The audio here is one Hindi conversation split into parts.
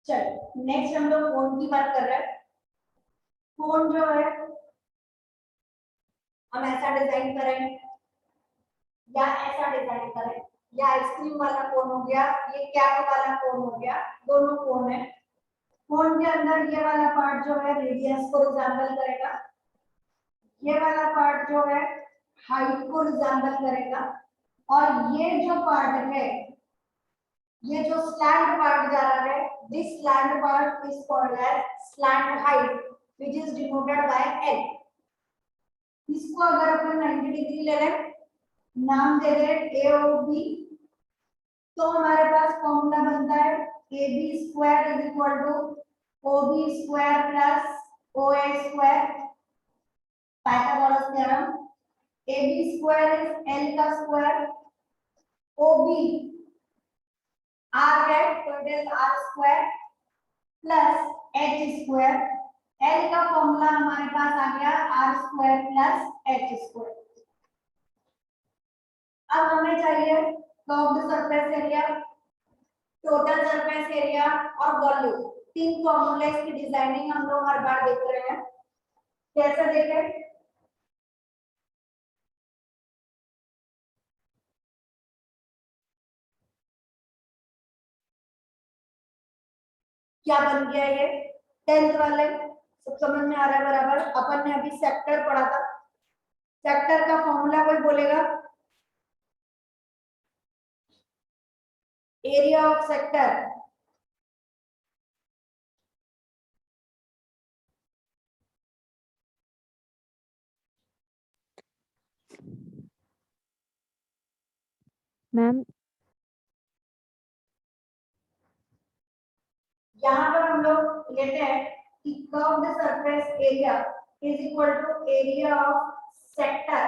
चलो नेक्स्ट हम लोग कोण की बात कर रहे हैं। कोण जो है हम ऐसा डिजाइन करें या ऐसा डिजाइन करें, या आइसक्रीम वाला कोण हो गया, ये कैप वाला कोण हो गया, दोनों कोण है। कोण के अंदर ये वाला पार्ट जो है रेडियस को रिजेंबल करेगा, ये वाला पार्ट जो है हाइट को रिजेंबल करेगा, और ये जो पार्ट है, ये जो स्लैंट पार्ट जा रहा है, this slant part is called as slant height which is denoted by L. इसको अगर अपन 90 डिग्री ले लें, नाम दे दें ए और बी, तो हमारे पास फॉर्मूला बनता है A B square is equal to O B square plus O A square, Pythagoras theorem. A B square is L का स्क्वायर, ओ बी आर है तो it is R square plus H square. L का फॉर्मूला हमारे पास आ गया R square plus H square. अब हमें चाहिए curved surface area, total surface area और वॉल्यूम। तीन फॉर्मूले की डिजाइनिंग हम लोग हर बार देख रहे हैं। कैसे देखें? क्या बन गया ये 10th वाले सब समझ में आ रहा है बराबर। अपन ने अभी सेक्टर पढ़ा था, सेक्टर का फॉर्मूला कोई बोलेगा? एरिया ऑफ सेक्टर मैम यहाँ पर हम लोग लेते हैं कि curved surface area is equal to area of sector.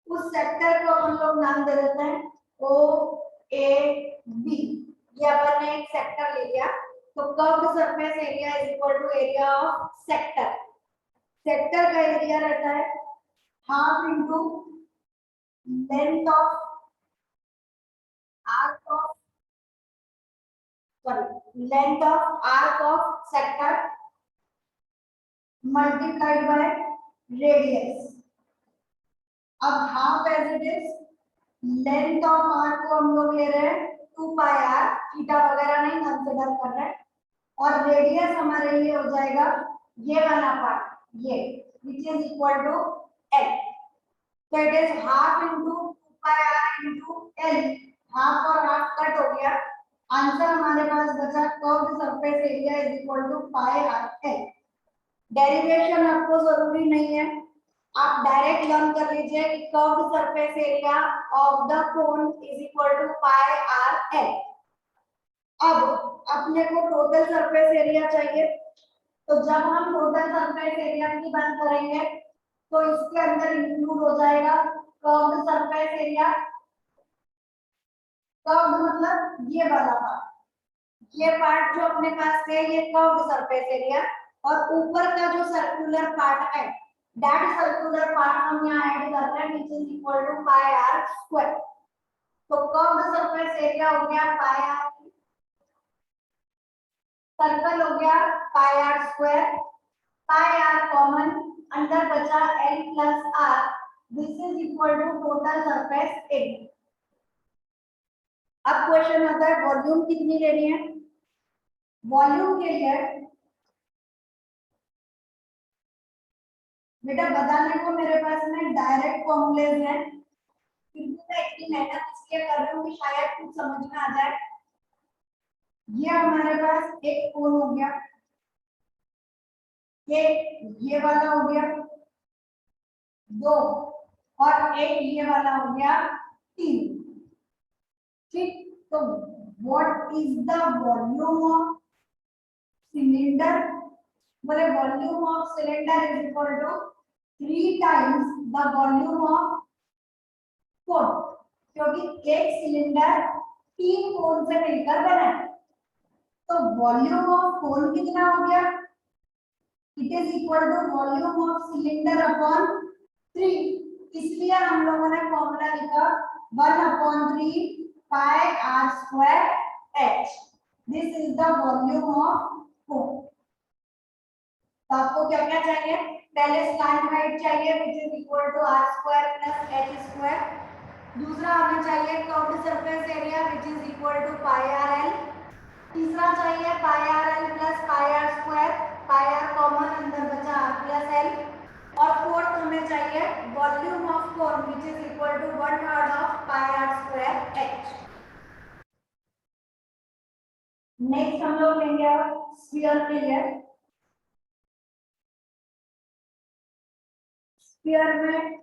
उस सेक्टर को हम लोग नाम दे देते हैं ओ ए बी। ये अपन ने एक सेक्टर ले लिया, तो curved surface area is equal to area of sector. Sector का एरिया रहता है half into length of arc of length of arc of sector multiplied by radius. अब half as it is length of arc को हम लोग ले रहे हैं 2 पाई आर, थीटा वगैरह नहीं कंसीडर कर रहे हैं, और रेडियस हमारे लिए हो जाएगा ये वाला पार्ट, ये which is equal to l। so it is half into 2 pi r into l। Half और हाफ कट हो गया, आंसर हमारे पास बचा curved surface area is equal to pi are L. Derivation आपको जरूरी नहीं है, आप डायरेक्ट लर्न कर लीजिए कि curved surface area of the cone is equal to pi are L. अब अपने को टोटल सरफेस एरिया चाहिए, तो जब हम टोटल सरफेस एरिया की बात करेंगे तो इसके अंदर इंक्लूड हो जाएगा कर्व्ड सरफेस एरिया। कर्व्ड मतलब ये वाला पार्ट, ये पार्ट जो अपने पास है ये कर्व्ड सरफेस एरिया, और ऊपर का जो सर्कुलर पार्ट है दैट सर्कुलर पार्ट हम यहाँ ऐड कर रहे हैं which is equal to pi are square. तो कर्व्ड सरफेस एरिया हो गया पाई आर, सर्कल हो गया pi are square, pi are common, अंदर बचा l plus r, this is equal to total surface area. अब क्वेश्चन आता है वॉल्यूम कितनी लेनी है। वॉल्यूम के लिए बेटा बताने को मेरे पास में डायरेक्ट फॉर्मूलेज हैं, फिर भी मैं इतनी मेहनत इसलिए कर रही हूँ कि शायद कुछ समझ में आ जाए। ये हमारे पास एक कोण हो गया, ये वाला हो गया 2, और एक ये वाला हो गया 3। ठीक, तो what is the volume of cylinder? बोले volume of cylinder is equal to 3 times the volume of cone, क्योंकि एक सिलेंडर 3 कोन से मिलकर बना है। तो वॉल्यूम ऑफ कोन कितना हो गया? It is equal to volume of cylinder upon 3। इसलिए हम लोगों ने फॉर्मूला लिखा 1/3 pi are square h. This is the volume of cone. तो आपको क्या क्या चाहिए, पहले स्लैंट हाइट चाहिए which is equal to r square plus h square. दूसरा हमें चाहिए curved surface area which is equal to pi are l. तीसरा चाहिए pi are l plus pi are square, pi are common अंदर बचा r प्लस एल। और फोर्थ हमें चाहिए volume of cone which is equal to 1/3 of pi are square h। Next हम लोग लेंगे स्फीयर के लिए। स्फीयर में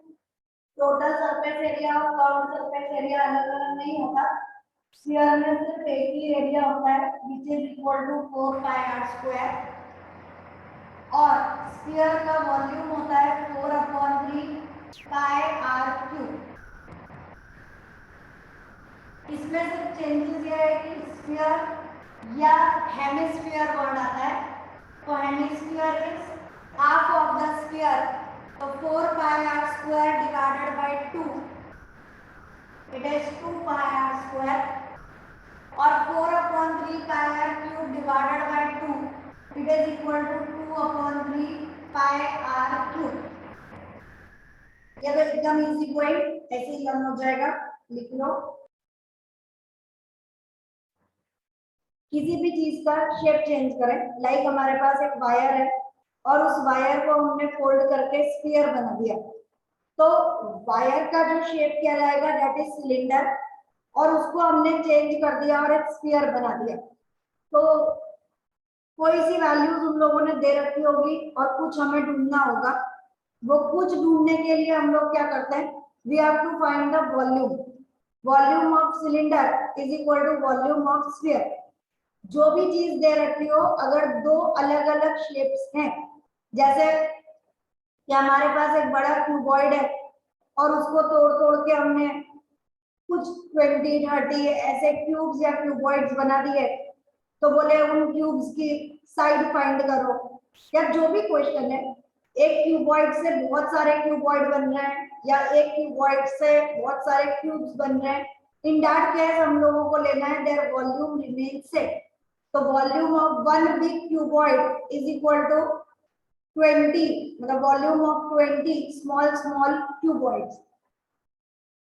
टोटल सरफेस एरिया और कर्व्ड सरफेस एरिया अलग अलग नहीं होता। स्फीयर में सिर्फ एक ही एरिया होता है which is equal to 4 pi are square. और स्फीयर का वॉल्यूम होता है 4/3 पाई आर क्यूब। इसमें सिर्फ चेंजेस ये है कि स्फीयर या हेमिस्फीयर वर्ड आता है। तो hemisphere is half of the sphere, तो 4 pi are square divided by 2 it is 2 pi are square. और 4/3 pi R cube divided by 2 it is equal to 2/3 pi R cube. ये तो एकदम इजी पॉइंट ऐसे ही लर्न हो जाएगा, लिख लो। किसी भी चीज का शेप चेंज करें, लाइक हमारे पास एक वायर है और उस वायर को हमने फोल्ड करके स्फीयर बना दिया, तो वायर का जो शेप क्या रहेगा दैट इज सिलेंडर, और उसको हमने चेंज कर दिया और एक स्फीयर बना दिया। तो कोई सी वैल्यूज उन लोगों ने दे रखी होगी और कुछ हमें ढूंढना होगा। वो कुछ ढूंढने के लिए हम लोग क्या करते हैं, we have to find the volume. Volume of cylinder is equal to volume of sphere. जो भी चीज दे रखी हो, अगर दो अलग अलग शेप्स हैं, जैसे कि हमारे पास एक बड़ा क्यूबॉइड है और उसको तोड़ तोड़ के हमने कुछ 20-30 ऐसे क्यूब्स या क्यूबॉइड्स बना दिए, तो बोले उन क्यूब्स की साइड फाइंड करो, या जो भी क्वेश्चन है, एक क्यूबॉइड से बहुत सारे क्यूबॉइड बन रहे हैं या एक क्यूबॉइड से बहुत सारे क्यूब्स बन रहे हैं, इन दैट केस हम लोगों को लेना है देयर वॉल्यूम रिमेन्स सेम। तो volume of one big cuboid is equal to 20, मतलब volume of 20 small small cuboids,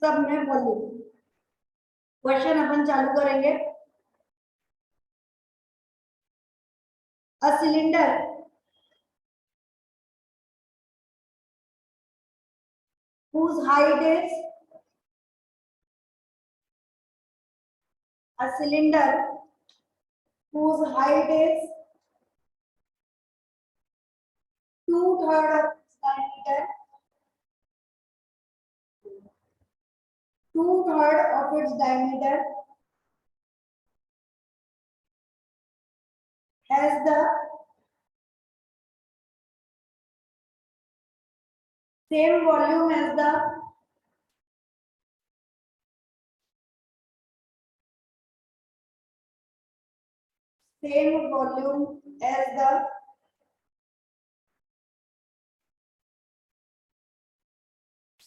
सब में वॉल्यूम। क्वेश्चन अपन चालू करेंगे। A cylinder whose height is a cylinder whose height is 2/3 of its diameter, 2/3 of its diameter has the same volume as the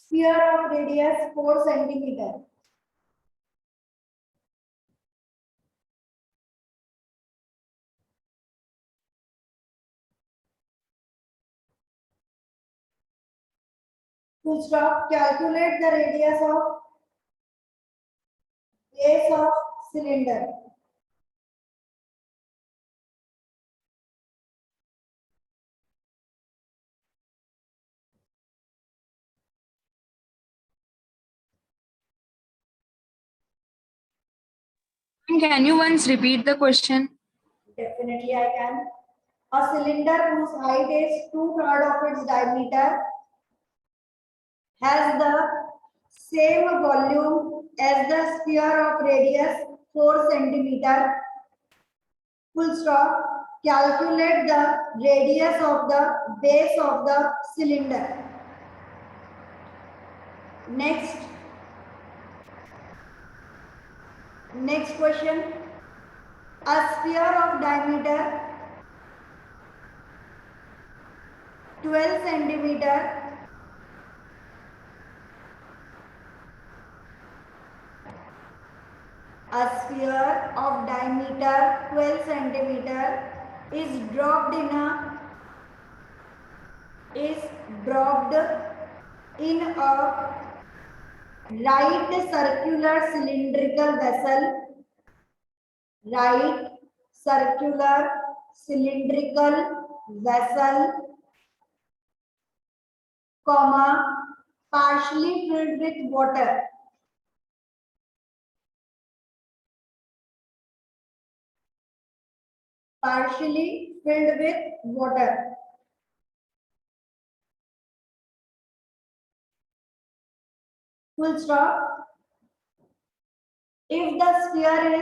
sphere of radius 4 centimeter. To stop, calculate the radius of base of cylinder. Can you once repeat the question? Definitely I can. A cylinder whose height is 2/3 of its diameter has the same volume as the sphere of radius 4 centimeter. Full stop. Calculate the radius of the base of the cylinder. Next question. A sphere of diameter 12 centimeter A sphere of diameter 12 centimeter is dropped in a right circular cylindrical vessel, right circular cylindrical vessel, comma, partially filled with water. Partially filled with water. Full stop. If the sphere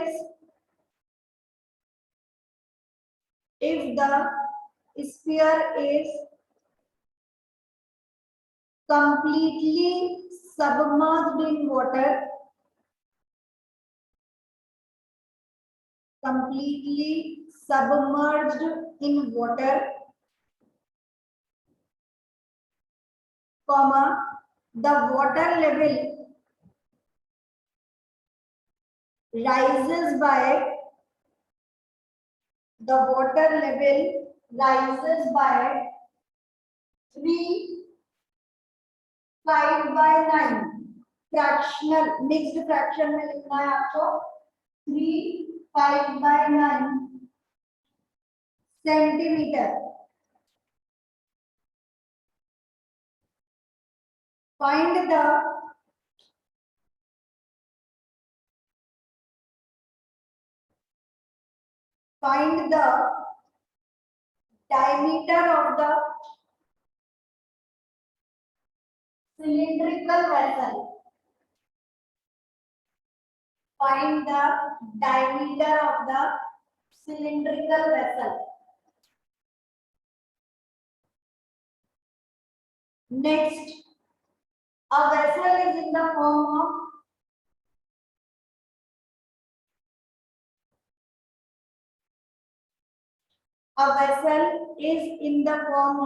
is completely submerged in water, comma, the water level rises by 3/5/9 fractional mixed fraction में लिखना है आपको 3/5/9 centimetre. Find the diameter of the cylindrical vessel. Find the diameter of the cylindrical vessel. Next, a vessel is in the form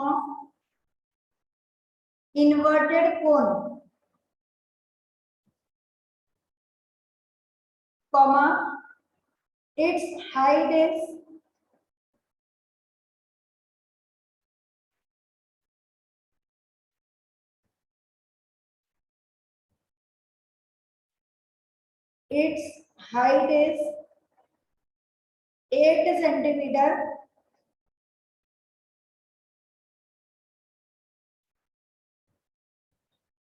of inverted cone, comma, its height is 8 centimeter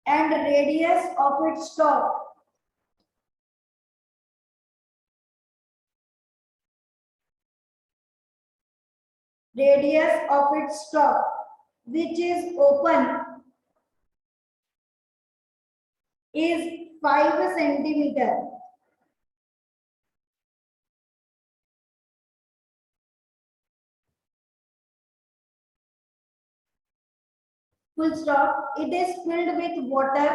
and radius of its top which is open is 5 centimeter. Full stop. It is filled with water.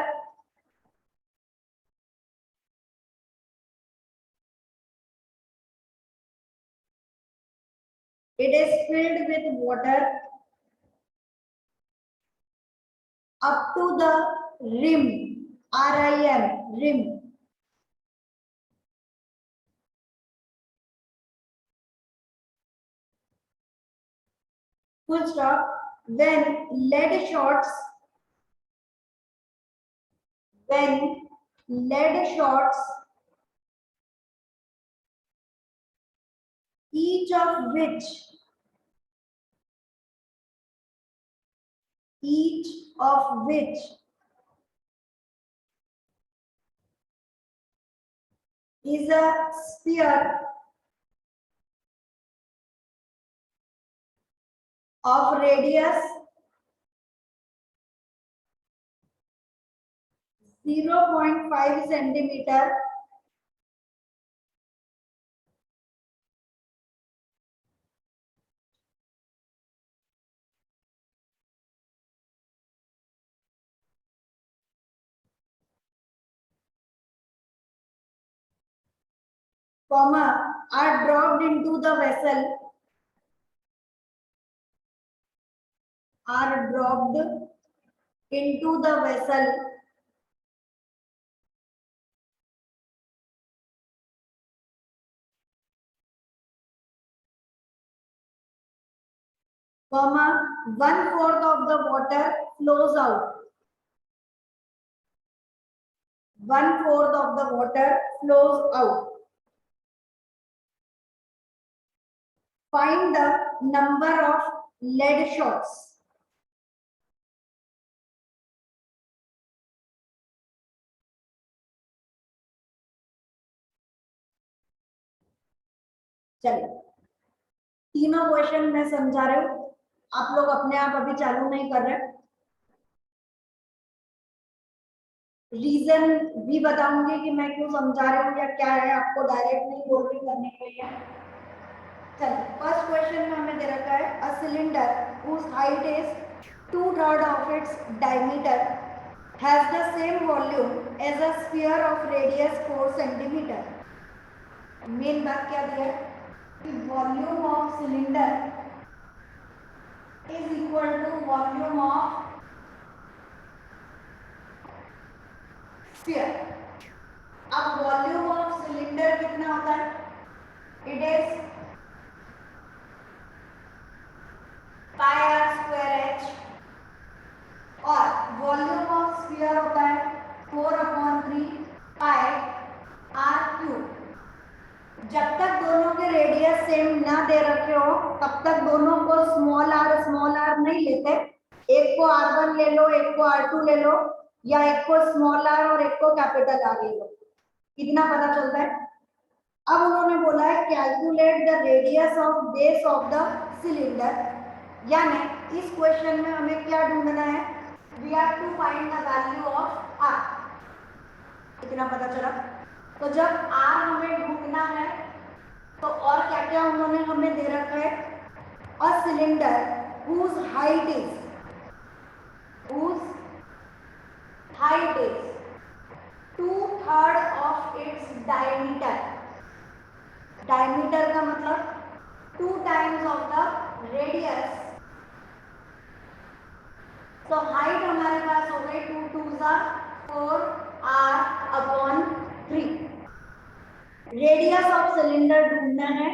It is filled with water up to the rim, RIM, rim. Full stop. When lead shots each of which is a sphere of radius 0.5 centimeter comma are dropped into the vessel comma 1/4 of the water flows out. 1/4 of the water flows out. Find the number of lead shots. चलिए, तीनों क्वेश्चन मैं समझा रही हूँ, आप लोग अपने आप अभी चालू नहीं कर रहे। रीजन भी बताऊंगी कि मैं क्यों समझा रही हूँ या क्या है, आपको डायरेक्ट नहीं बोल रही करने के लिए। चलिए, फर्स्ट क्वेश्चन में हमें दे रखा है अ cylinder whose height is 2/3 of its diameter has the same volume as a sphere of radius 4 centimeter. मेन बात क्या दिया है कि volume of cylinder is equal to volume of sphere. अब वॉल्यूम ऑफ सिलेंडर कितना होता है? It is pi are square H, और वॉल्यूम ऑफ स्फीयर होता है 4/3 पाई आर क्यूब। जब तक दोनों के रेडियस सेम ना दे रखे हो तब तक दोनों को स्मॉल आर नहीं लेते। एक को r1 ले लो, एक को r2 ले लो, या एक को स्मॉल आर और एक को कैपिटल आर ले लो। कितना पता चलता है? अब उन्होंने बोला है calculate the radius of base of the cylinder, यानी इस क्वेश्चन में हमें क्या ढूंढना है? We have to find the value of r। कितना पता चला? तो जब r हमें ढूंढना है तो और क्या क्या उन्होंने हमें दे रखा है? अ cylinder whose height is 2/3 of its diameter। Diameter का मतलब 2 times of the radius। तो हाइट हमारे पास हो गई 2 2 4 r/3। रेडियस ऑफ सिलेंडर ढूंढना है।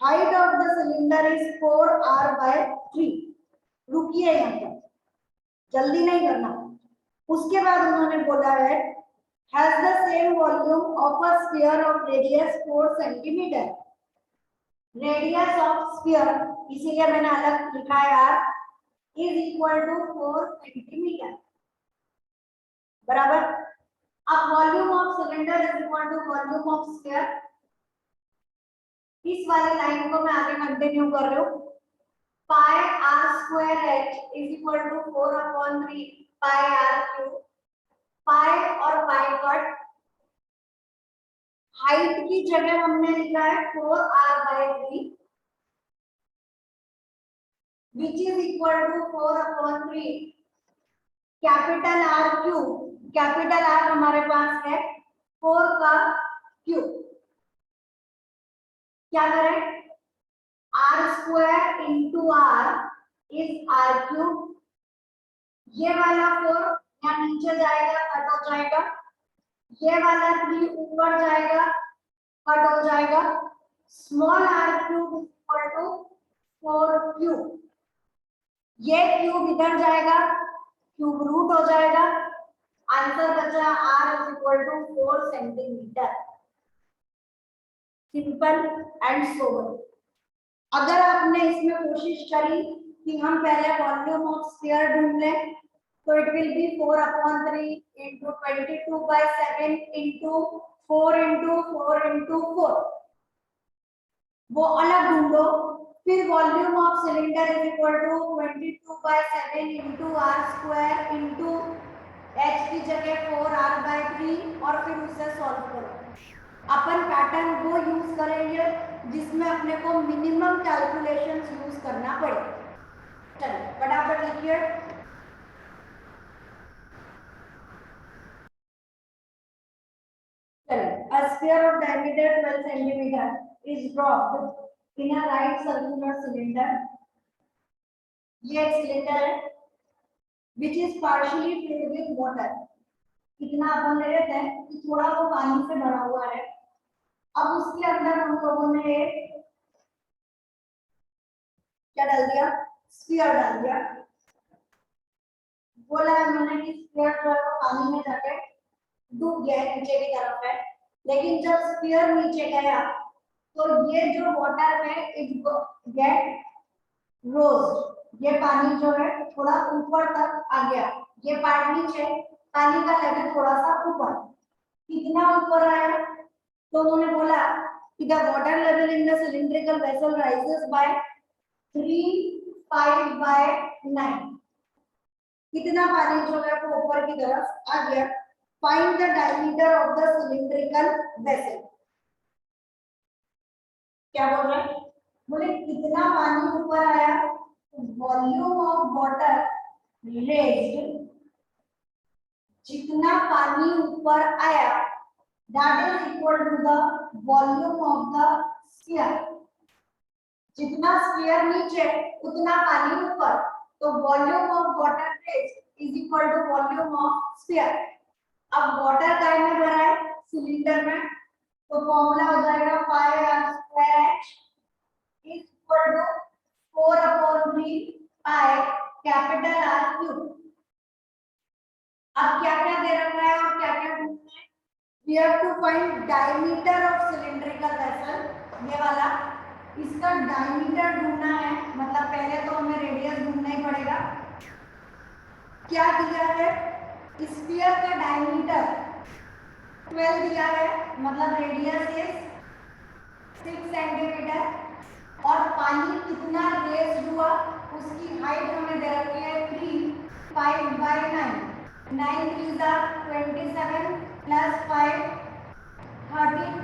Height of the cylinder is 4r/3। रुकिए यहाँ पर, जल्दी नहीं करना। उसके बाद उन्होंने बोला है has the same volume of a sphere of radius 4 centimetre. Radius of sphere, इसीलिए मैंने अलग लिखा है r, is equal to 4 centimetre, बराबर। अब volume of cylinder is equal to volume of sphere. इस वाली लाइन को मैं आगे कंटिन्यू कर रही हूँ। Pi are square H is equal to 4/3 pi R cube. Pi और पाई कट, हाइट की जगह हमने लिखा है 4r/3 which is equal to 4/3 capital R cube. Capital R हमारे पास है 4 का क्यूब। क्या करें? R square into R is R cube. ये वाला 4 यहाँ नीचे जाएगा, कट हो जाएगा। ये वाला 3 ऊपर जाएगा, कट हो जाएगा। Small R cube equal to 4 cube. ये क्यूब इधर जाएगा, क्यूब रूट हो जाएगा। आंसर बचा r is equal to 4 centimetre. Simple and sober. अगर आपने इसमें कोशिश करी कि हम पहले वॉल्यूम ऑफ स्फीयर ढूंढ लें तो it will be 4/3 into 22/7 into 4 into 4 into 4, वो अलग ढूंढो। फिर volume of cylinder is equal to 22/7 into r square into h की जगह 4r/3 और फिर उसे सॉल्व करो। अपन पैटर्न वो यूज करेंगे जिसमें अपने को मिनिमम कैलकुलेशंस यूज करना पड़े। चलिए फटाफट लिखिए। A sphere of diameter 12 centimeter is dropped in a right circular cylinder। ये एक सिलेंडर है which is partially filled with water। इतना अपन ले लेते हैं कि थोड़ा वो पानी से भरा हुआ है। अब उसके अंदर हम लोगों ने क्या डाल दिया? स्फीयर डाल दिया, बोला है मैंने कि स्फीयर जो है वो पानी में जाके डूब गया है, नीचे की तरफ है। लेकिन जब स्फीयर नीचे गया तो ये जो वाटर है इट गेट रोज, ये पानी जो है थोड़ा ऊपर तक आ गया, ये पार्ट नीचे, पानी का लेवल थोड़ा सा ऊपर। कितना ऊपर आया? तो उन्होंने बोला कि the water level in the cylindrical vessel rises by 3/5/9। कितना पानी जो है वो ऊपर की तरफ आ गया। Find the diameter of the cylindrical vessel. क्या बोल रहे हैं? बोले कितना पानी ऊपर आया? वॉल्यूम ऑफ वाटर रेज्ड, जितना पानी ऊपर आया that is equal to the volume of the sphere। जितना स्फीयर नीचे उतना पानी ऊपर, तो volume of water raised is equal to volume of sphere. अब वाटर काय में भरा है? सिलेंडर में, तो फॉर्मूला हो जाएगा pi are square H is equal to 4/3 pi capital R cube. अब क्या क्या दे रखा है और क्या क्या ढूंढना है? We have to find diameter of cylindrical vessel, ये वाला, इसका डायमीटर ढूंढना है। मतलब पहले तो हमें रेडियस ढूंढना ही पड़ेगा। क्या दिया है? स्फीयर का डायमीटर 12 दिया है, मतलब रेडियस इज 6 सेंटीमीटर। और पानी कितना रेज हुआ उसकी हाइट हमें दे रखी है 3/5/9। 9 3 27 plus 5 13